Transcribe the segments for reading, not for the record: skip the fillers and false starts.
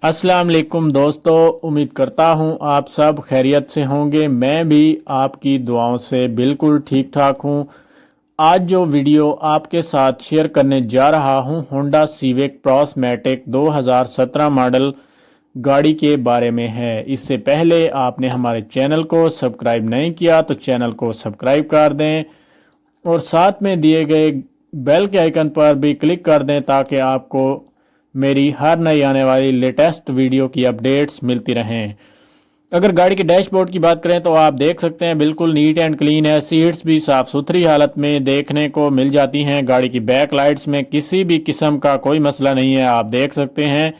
अस्सलाम वालेकुम दोस्तों, उम्मीद करता हूँ आप सब खैरियत से होंगे। मैं भी आपकी दुआओं से बिल्कुल ठीक ठाक हूँ। आज जो वीडियो आपके साथ शेयर करने जा रहा हूँ होंडा सिविक प्रॉसमैटिक 2017 मॉडल गाड़ी के बारे में है। इससे पहले आपने हमारे चैनल को सब्सक्राइब नहीं किया तो चैनल को सब्सक्राइब कर दें और साथ में दिए गए बेल के आइकन पर भी क्लिक कर दें ताकि आपको मेरी हर नई आने वाली लेटेस्ट वीडियो की अपडेट्स मिलती रहें। अगर गाड़ी के डैशबोर्ड की बात करें तो आप देख सकते हैं बिल्कुल नीट एंड क्लीन है। सीट्स भी साफ़ सुथरी हालत में देखने को मिल जाती हैं। गाड़ी की बैक लाइट्स में किसी भी किस्म का कोई मसला नहीं है। आप देख सकते हैं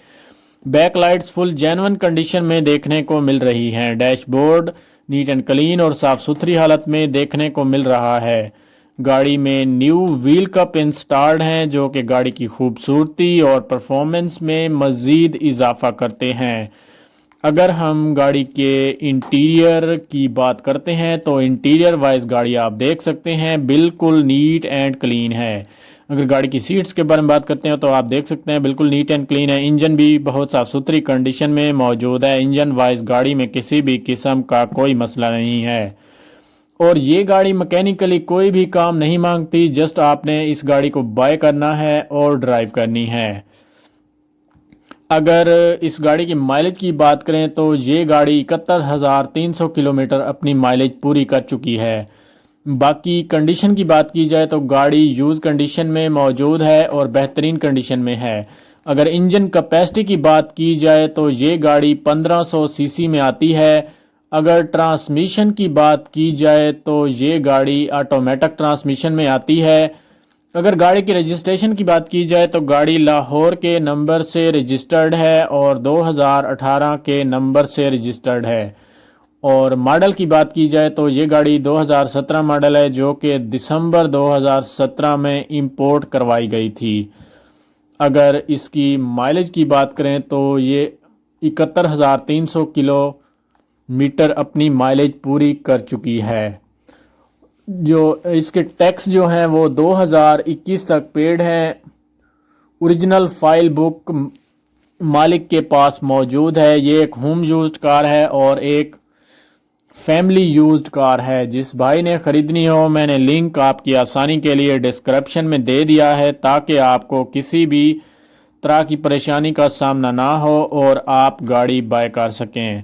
back lights full genuine condition में देखने को मिल रही हैं। डैशबोर्ड नीट एंड क्लीन और साफ़ सुथरी हालत में देखने को मिल रहा है। गाड़ी में न्यू व्हील कप इंस्टॉल्ड हैं जो कि गाड़ी की खूबसूरती और परफॉर्मेंस में मज़ीद इजाफा करते हैं। अगर हम गाड़ी के इंटीरियर की बात करते हैं तो इंटीरियर वाइज गाड़ी आप देख सकते हैं बिल्कुल नीट एंड क्लीन है। अगर गाड़ी की सीट्स के बारे में बात करते हैं तो आप देख सकते हैं बिल्कुल नीट एंड क्लीन है। इंजन भी बहुत साफ़ सुथरी कंडीशन में मौजूद है। इंजन वाइज गाड़ी में किसी भी किस्म का कोई मसला नहीं है और ये गाड़ी मैकेनिकली कोई भी काम नहीं मांगती। जस्ट आपने इस गाड़ी को बाय करना है और ड्राइव करनी है। अगर इस गाड़ी की माइलेज की बात करें तो ये गाड़ी 71,300 किलोमीटर अपनी माइलेज पूरी कर चुकी है। बाकी कंडीशन की बात की जाए तो गाड़ी यूज़ कंडीशन में मौजूद है और बेहतरीन कंडीशन में है। अगर इंजन कैपेसिटी की बात की जाए तो ये गाड़ी 1500 सीसी में आती है। अगर ट्रांसमिशन की बात की जाए तो ये गाड़ी ऑटोमेटिक ट्रांसमिशन में आती है। अगर गाड़ी की रजिस्ट्रेशन की बात की जाए तो गाड़ी लाहौर के नंबर से रजिस्टर्ड है और 2018 के नंबर से रजिस्टर्ड है। और मॉडल की बात की जाए तो ये गाड़ी 2017 मॉडल है जो कि दिसंबर 2017 में इंपोर्ट करवाई गई थी। अगर इसकी माइलेज की बात करें तो ये 71,300 किलोमीटर अपनी माइलेज पूरी कर चुकी है। जो इसके टैक्स जो हैं वो 2021 तक पेड हैं। ओरिजिनल फाइल बुक मालिक के पास मौजूद है। ये एक होम यूज्ड कार है और एक फैमिली यूज्ड कार है। जिस भाई ने ख़रीदनी हो मैंने लिंक आपकी आसानी के लिए डिस्क्रिप्शन में दे दिया है ताकि आपको किसी भी तरह की परेशानी का सामना ना हो और आप गाड़ी बाय कर सकें।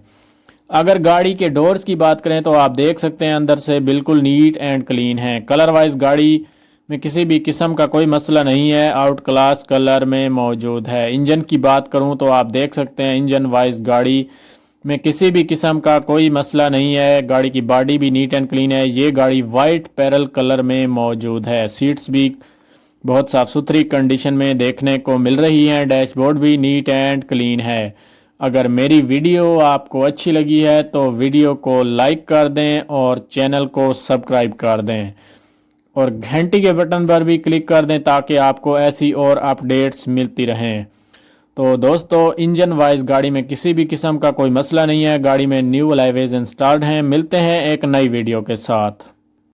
अगर गाड़ी के डोर्स की बात करें तो आप देख सकते हैं अंदर से बिल्कुल नीट एंड क्लीन है। कलर वाइज गाड़ी में किसी भी किस्म का कोई मसला नहीं है, आउट क्लास कलर में मौजूद है। इंजन की बात करूं तो आप देख सकते हैं इंजन वाइज गाड़ी में किसी भी किस्म का कोई मसला नहीं है। गाड़ी की बॉडी भी नीट एंड क्लीन है। ये गाड़ी वाइट पैरल कलर में मौजूद है। सीट्स भी बहुत साफ़ सुथरी कंडीशन में देखने को मिल रही हैं। डैशबोर्ड भी नीट एंड क्लीन है। अगर मेरी वीडियो आपको अच्छी लगी है तो वीडियो को लाइक कर दें और चैनल को सब्सक्राइब कर दें और घंटी के बटन पर भी क्लिक कर दें ताकि आपको ऐसी और अपडेट्स मिलती रहें। तो दोस्तों इंजन वाइज गाड़ी में किसी भी किस्म का कोई मसला नहीं है। गाड़ी में न्यू अलाइवेज इंस्टॉल्ड हैं। मिलते हैं एक नई वीडियो के साथ।